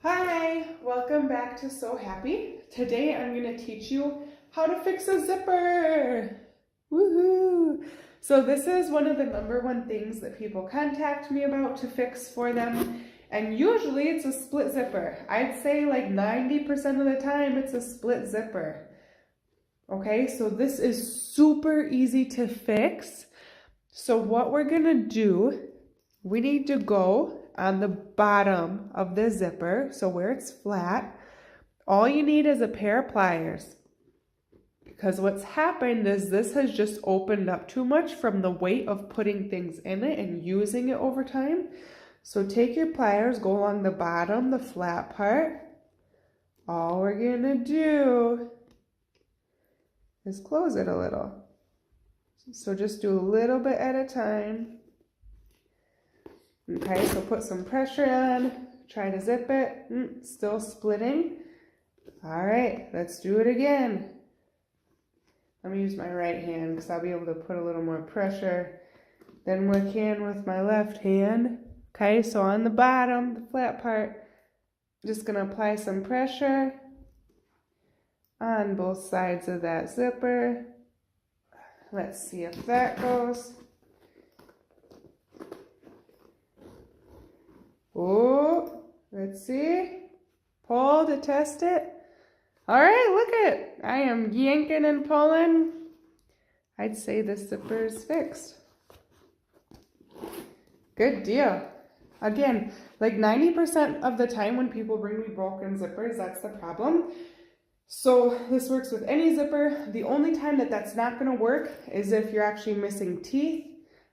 Hi, welcome back to So Happy. Today I'm going to teach you how to fix a zipper. Woohoo! So this is one of the number one things that people contact me about to fix for them. And usually it's a split zipper. I'd say like 90% of the time it's a split zipper. Okay, so this is super easy to fix. So what we're going to do, we need to go on the bottom of the zipper, so where it's flat. All you need is a pair of pliers, because what's happened is this has just opened up too much from the weight of putting things in it and using it over time. So take your pliers, go along the bottom, the flat part. All we're gonna do is close it a little. So just do a little bit at a time. Okay, so put some pressure on, try to zip it, still splitting. All right, let's do it again. Let me use my right hand because I'll be able to put a little more pressure than I can with my left hand. Okay, so on the bottom, the flat part, just gonna apply some pressure on both sides of that zipper. Let's see if that goes. Oh, let's see. Pull to test it. All right, look it. I am yanking and pulling. I'd say this zipper is fixed. Good deal. Again, like 90% of the time when people bring me broken zippers, that's the problem. So this works with any zipper. The only time that that's not going to work is if you're actually missing teeth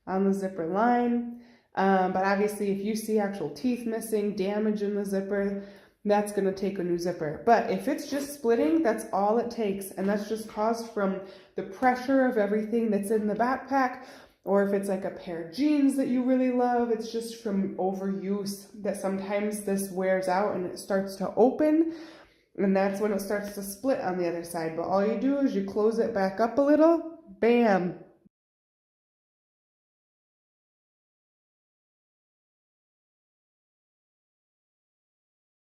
on the zipper line. But obviously if you see actual teeth missing, damage in the zipper, that's going to take a new zipper. But if it's just splitting, that's all it takes. And that's just caused from the pressure of everything that's in the backpack. Or if it's like a pair of jeans that you really love, it's just from overuse that sometimes this wears out and it starts to open. And that's when it starts to split on the other side. But all you do is you close it back up a little, bam,